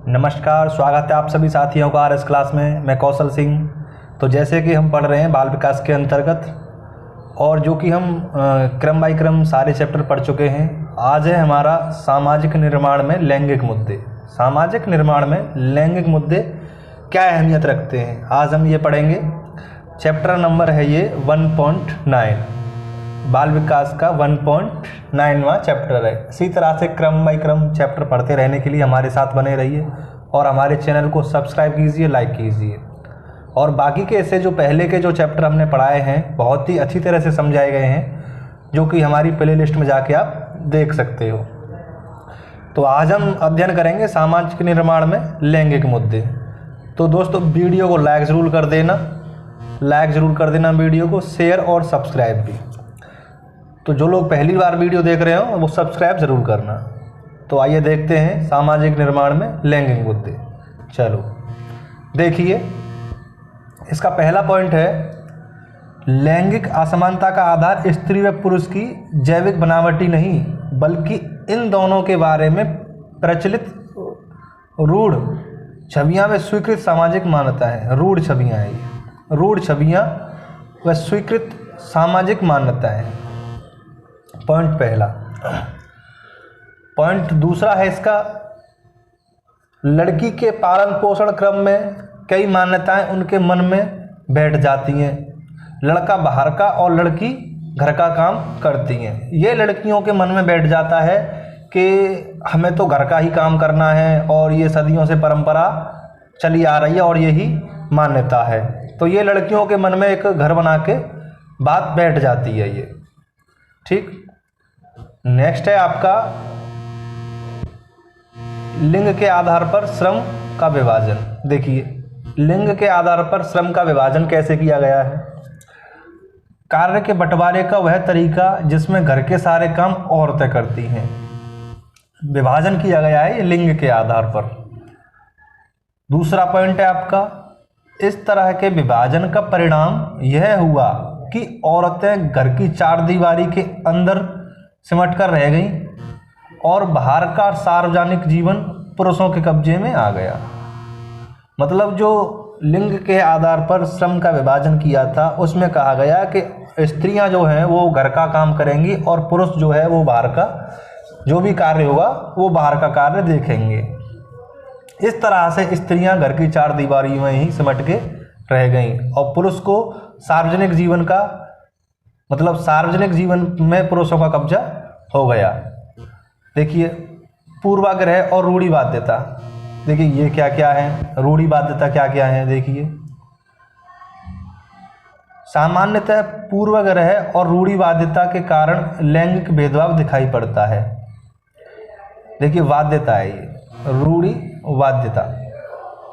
नमस्कार, स्वागत है आप सभी साथियों का आरएस क्लास में। मैं कौशल सिंह। तो जैसे कि हम पढ़ रहे हैं बाल विकास के अंतर्गत, और जो कि हम क्रम बाई क्रम सारे चैप्टर पढ़ चुके हैं। आज है हमारा सामाजिक निर्माण में लैंगिक मुद्दे। सामाजिक निर्माण में लैंगिक मुद्दे क्या अहमियत रखते हैं, आज हम ये पढ़ेंगे। चैप्टर नंबर है ये 1.9, बाल विकास का 1.9वां चैप्टर है। इसी तरह से क्रम बाई क्रम चैप्टर पढ़ते रहने के लिए हमारे साथ बने रहिए और हमारे चैनल को सब्सक्राइब कीजिए, लाइक कीजिए। और बाकी के ऐसे जो पहले के जो चैप्टर हमने पढ़ाए हैं बहुत ही अच्छी तरह से समझाए गए हैं, जो कि हमारी प्ले लिस्ट में जाके आप देख सकते हो। तो आज हम अध्ययन करेंगे सामाजिक निर्माण में लैंगिक मुद्दे। तो दोस्तों वीडियो को लाइक ज़रूर कर देना, वीडियो को शेयर और सब्सक्राइब भी। तो जो लोग पहली बार वीडियो देख रहे हो वो सब्सक्राइब ज़रूर करना। तो आइए देखते हैं सामाजिक निर्माण में लैंगिक मुद्दे। चलो देखिए, इसका पहला पॉइंट है लैंगिक असमानता का आधार स्त्री व पुरुष की जैविक बनावटी नहीं, बल्कि इन दोनों के बारे में प्रचलित रूढ़ छवियाँ व स्वीकृत सामाजिक मान्यता है। रूढ़ छवियाँ है ये, रूढ़ छवियाँ व स्वीकृत सामाजिक मान्यता है। पॉइंट पहला। पॉइंट दूसरा है इसका, लड़की के पालन पोषण क्रम में कई मान्यताएं उनके मन में बैठ जाती हैं। लड़का बाहर का और लड़की घर का काम करती हैं। ये लड़कियों के मन में बैठ जाता है कि हमें तो घर का ही काम करना है, और ये सदियों से परंपरा चली आ रही है और यही मान्यता है। तो ये लड़कियों के मन में एक घर बना के बात बैठ जाती है ये, ठीक। नेक्स्ट है आपका लिंग के आधार पर श्रम का विभाजन। देखिए, लिंग के आधार पर श्रम का विभाजन कैसे किया गया है। कार्य के बंटवारे का वह तरीका जिसमें घर के सारे काम औरतें करती हैं, विभाजन किया गया है ये लिंग के आधार पर। दूसरा पॉइंट है आपका, इस तरह के विभाजन का परिणाम यह हुआ कि औरतें घर की चार दीवारी के अंदर सिमट कर रह गईं और बाहर का सार्वजनिक जीवन पुरुषों के कब्जे में आ गया। मतलब जो लिंग के आधार पर श्रम का विभाजन किया था उसमें कहा गया कि स्त्रियां जो हैं वो घर का काम करेंगी और पुरुष जो है वो बाहर का जो भी कार्य होगा वो बाहर का कार्य देखेंगे। इस तरह से स्त्रियां घर की चार दीवारी में ही सिमट के रह गईं और पुरुष को सार्वजनिक जीवन का मतलब सार्वजनिक जीवन में पुरुषों का कब्जा हो गया। देखिए, पूर्वाग्रह और रूढ़िवादिता। देखिए ये क्या क्या है, रूढ़िवादिता क्या क्या है। देखिए, सामान्यतः पूर्वाग्रह और रूढ़िवादिता के कारण लैंगिक भेदभाव दिखाई पड़ता है। देखिए वाद्यता है ये, रूढ़िवादिता।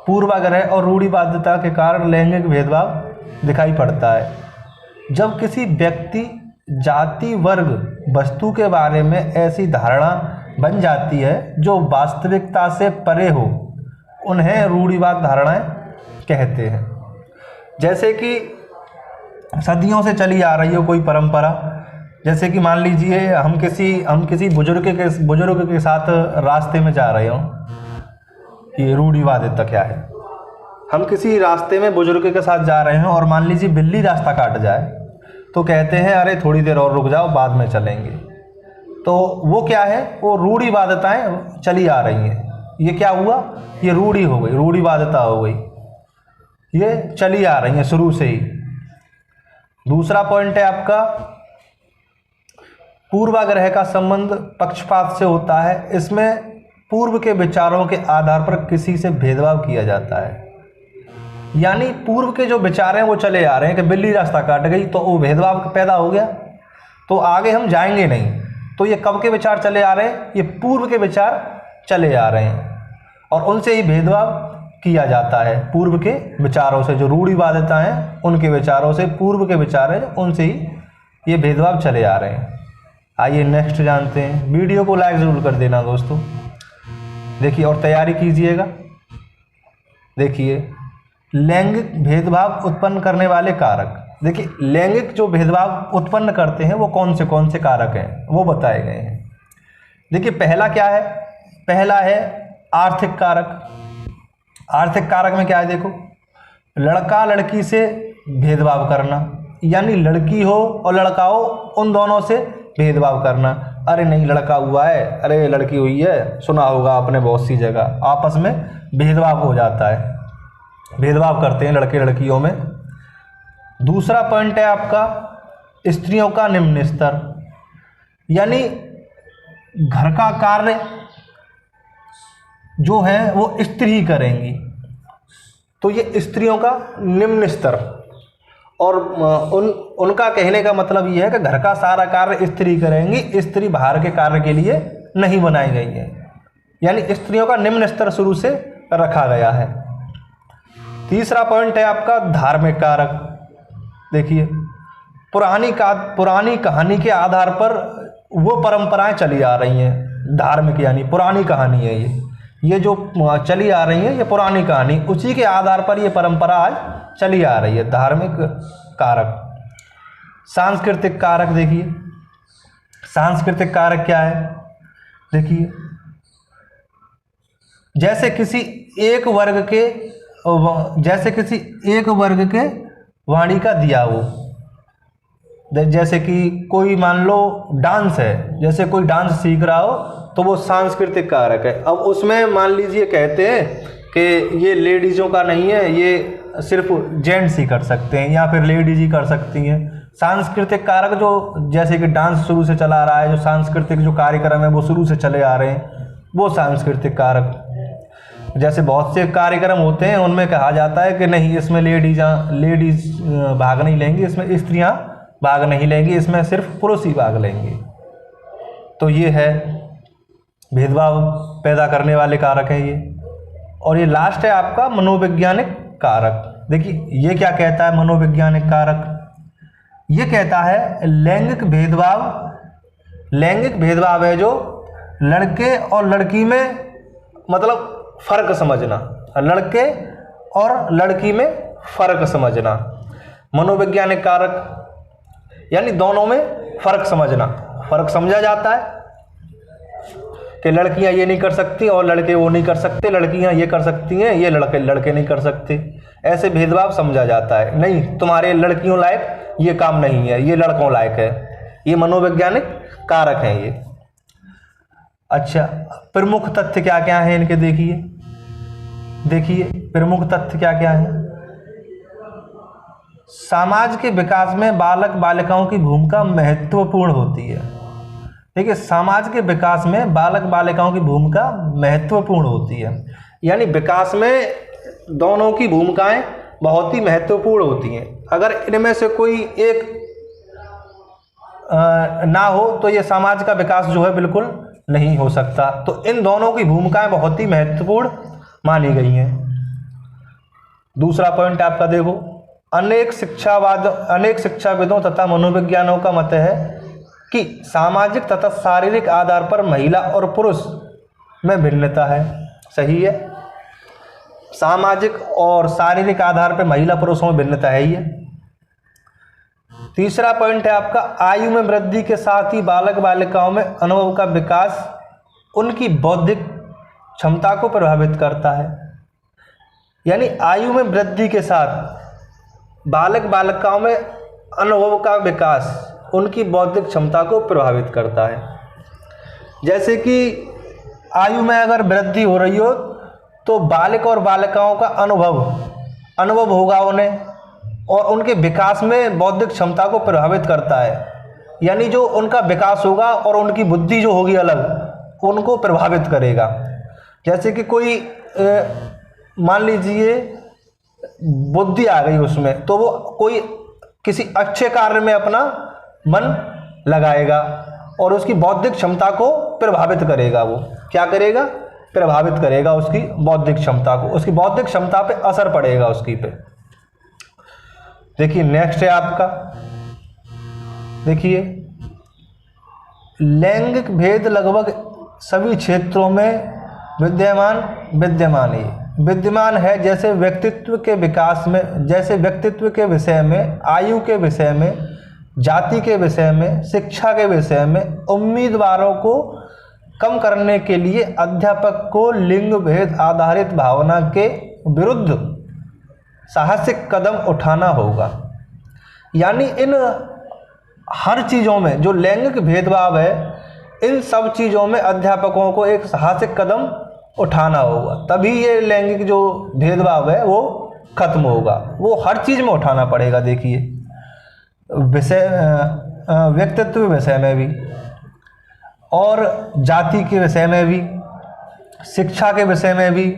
पूर्वाग्रह और रूढ़िवादिता के कारण लैंगिक भेदभाव दिखाई पड़ता है। जब किसी व्यक्ति, जाति, वर्ग, वस्तु के बारे में ऐसी धारणा बन जाती है जो वास्तविकता से परे हो, उन्हें रूढ़िवाद धारणाएं कहते हैं। जैसे कि सदियों से चली आ रही हो कोई परंपरा, जैसे कि मान लीजिए हम किसी बुजुर्ग के साथ रास्ते में जा रहे हों, ये रूढ़िवादिता क्या है। हम किसी रास्ते में बुजुर्ग के साथ जा रहे हैं और मान लीजिए बिल्ली रास्ता काट जाए तो कहते हैं अरे थोड़ी देर और रुक जाओ, बाद में चलेंगे। तो वो क्या है, वो रूढ़िवादिताएं चली आ रही हैं। ये क्या हुआ, ये रूढ़ी हो गई, रूढ़िवादिता हो गई, ये चली आ रही हैं शुरू से ही। दूसरा पॉइंट है आपका, पूर्वाग्रह का संबंध पक्षपात से होता है। इसमें पूर्व के विचारों के आधार पर किसी से भेदभाव किया जाता है। यानी पूर्व के जो विचार हैं वो चले आ रहे हैं कि बिल्ली रास्ता काट गई तो वो भेदभाव पैदा हो गया, तो आगे हम जाएंगे नहीं। तो ये कब के विचार चले आ रहे हैं, ये पूर्व के विचार चले आ रहे हैं और उनसे ही भेदभाव किया जाता है। पूर्व के विचारों से, जो रूढ़िवादिता हैं उनके विचारों से, पूर्व के विचार हैं उनसे ही ये भेदभाव चले आ रहे हैं। आइए नेक्स्ट जानते हैं। वीडियो को लाइक ज़रूर कर देना दोस्तों। देखिए और तैयारी कीजिएगा। देखिए, लैंगिक भेदभाव उत्पन्न करने वाले कारक। देखिए, लैंगिक जो भेदभाव उत्पन्न करते हैं वो कौन से कारक हैं वो बताए गए हैं। देखिए पहला क्या है, पहला है आर्थिक कारक। आर्थिक कारक में क्या है देखो, लड़का लड़की से भेदभाव करना, यानी लड़की हो और लड़का हो उन दोनों से भेदभाव करना। अरे नहीं लड़का हुआ है, अरे लड़की हुई है, सुना होगा आपने बहुत सी जगह, आपस में भेदभाव हो जाता है, भेदभाव करते हैं लड़के लड़कियों में। दूसरा पॉइंट है आपका स्त्रियों का निम्न स्तर, यानी घर का कार्य जो है वो स्त्री ही करेंगी, तो ये स्त्रियों का निम्न स्तर। और उनका कहने का मतलब ये है कि घर का सारा कार्य स्त्री करेंगी, स्त्री बाहर के कार्य के लिए नहीं बनाई गई है, यानी स्त्रियों का निम्न स्तर शुरू से रखा गया है। तीसरा पॉइंट है आपका धार्मिक कारक। देखिए पुरानी कहानी के आधार पर वो परंपराएं चली आ रही हैं, धार्मिक यानी पुरानी कहानी है ये जो चली आ रही है ये पुरानी कहानी, उसी के आधार पर ये परंपरा आज चली आ रही है। धार्मिक कारक। सांस्कृतिक कारक, देखिए सांस्कृतिक कारक क्या है, देखिए जैसे किसी एक वर्ग के वाणी का दिया हो, जैसे कि कोई मान लो डांस है, जैसे कोई डांस सीख रहा हो तो वो सांस्कृतिक कारक है। अब उसमें मान लीजिए कहते हैं कि ये लेडीज़ों का नहीं है, ये सिर्फ जेंट्स ही कर सकते हैं या फिर लेडीज ही कर सकती हैं। सांस्कृतिक कारक जो जैसे कि डांस शुरू से चला आ रहा है, जो सांस्कृतिक जो कार्यक्रम है वो शुरू से चले आ रहे हैं, वो सांस्कृतिक कारक। जैसे बहुत से कार्यक्रम होते हैं उनमें कहा जाता है कि नहीं इसमें लेडीज भाग नहीं लेंगी, इसमें स्त्रियां भाग नहीं लेंगी, इसमें सिर्फ पुरुष ही भाग लेंगे। तो ये है भेदभाव पैदा करने वाले कारक है ये। और ये लास्ट है आपका मनोवैज्ञानिक कारक। देखिए ये क्या कहता है मनोवैज्ञानिक कारक, ये कहता है लैंगिक भेदभाव है जो लड़के और लड़की में मतलब फर्क समझना, लड़के और लड़की में फर्क समझना। मनोवैज्ञानिक कारक यानी दोनों में फर्क समझना, फर्क समझा जाता है कि लड़कियां ये नहीं कर सकती और लड़के वो नहीं कर सकते, लड़कियां ये कर सकती हैं, ये लड़के नहीं कर सकते, ऐसे भेदभाव समझा जाता है। नहीं तुम्हारे लड़कियों लायक ये काम नहीं है, ये लड़कों लायक है, ये मनोवैज्ञानिक कारक हैं ये। अच्छा प्रमुख तथ्य क्या क्या है इनके, देखिए प्रमुख तथ्य क्या क्या है। समाज के विकास में बालक बालिकाओं की भूमिका महत्वपूर्ण होती है। देखिए समाज के विकास में बालक बालिकाओं की भूमिका महत्वपूर्ण होती है, यानी विकास में दोनों की भूमिकाएं बहुत ही महत्वपूर्ण होती हैं। अगर इनमें से कोई एक ना हो तो ये समाज का विकास जो है बिल्कुल नहीं हो सकता। तो इन दोनों की भूमिकाएं बहुत ही महत्वपूर्ण मानी गई हैं। दूसरा पॉइंट आपका देखो, अनेक शिक्षाविदों तथा मनोविज्ञानों का मत है कि सामाजिक तथा शारीरिक आधार पर महिला और पुरुष में भिन्नता है। सही है, सामाजिक और शारीरिक आधार पर महिला पुरुषों में भिन्नता है ही है। तीसरा पॉइंट है आपका, आयु में वृद्धि के साथ ही बालक बालिकाओं में अनुभव का विकास उनकी बौद्धिक क्षमता को प्रभावित करता है। यानी आयु में वृद्धि के साथ बालक बालिकाओं में अनुभव का विकास उनकी बौद्धिक क्षमता को प्रभावित करता है। जैसे कि आयु में अगर वृद्धि हो रही हो तो बालक और बालिकाओं का अनुभव होगा उन्हें, और उनके विकास में बौद्धिक क्षमता को प्रभावित करता है। यानी जो उनका विकास होगा और उनकी बुद्धि जो होगी अलग, उनको प्रभावित करेगा। जैसे कि कोई मान लीजिए बुद्धि आ गई उसमें, तो वो कोई किसी अच्छे कार्य में अपना मन लगाएगा और उसकी बौद्धिक क्षमता को प्रभावित करेगा। वो क्या करेगा? प्रभावित करेगा उसकी बौद्धिक क्षमता को, उसकी बौद्धिक क्षमता पे असर पड़ेगा उसकी पे। देखिए नेक्स्ट है आपका, देखिए लैंगिक भेद लगभग सभी क्षेत्रों में विद्यमान है। जैसे व्यक्तित्व के विकास में, जैसे व्यक्तित्व के विषय में, आयु के विषय में, जाति के विषय में, शिक्षा के विषय में। उम्मीदवारों को कम करने के लिए अध्यापक को लिंग भेद आधारित भावना के विरुद्ध साहसिक कदम उठाना होगा। यानी इन हर चीज़ों में जो लैंगिक भेदभाव है, इन सब चीज़ों में अध्यापकों को एक साहसिक कदम उठाना होगा, तभी ये लैंगिक जो भेदभाव है वो खत्म होगा। वो हर चीज़ में उठाना पड़ेगा। देखिए, व्यक्तित्व विषय में भी, और जाति के विषय में भी, शिक्षा के विषय में भी,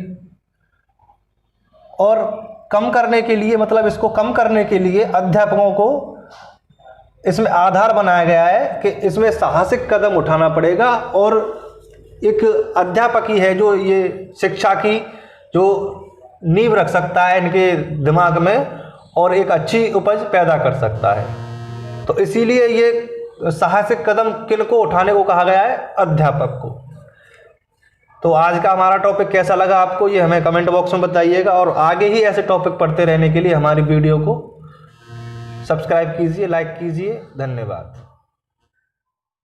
और कम करने के लिए, मतलब इसको कम करने के लिए अध्यापकों को इसमें आधार बनाया गया है कि इसमें साहसिक कदम उठाना पड़ेगा। और एक अध्यापक ही है जो ये शिक्षा की जो नींव रख सकता है इनके दिमाग में, और एक अच्छी उपज पैदा कर सकता है। तो इसीलिए ये साहसिक कदम किनको उठाने को कहा गया है? अध्यापक को। तो आज का हमारा टॉपिक कैसा लगा आपको, ये हमें कमेंट बॉक्स में बताइएगा। और आगे ही ऐसे टॉपिक पढ़ते रहने के लिए हमारी वीडियो को सब्सक्राइब कीजिए, लाइक कीजिए। धन्यवाद।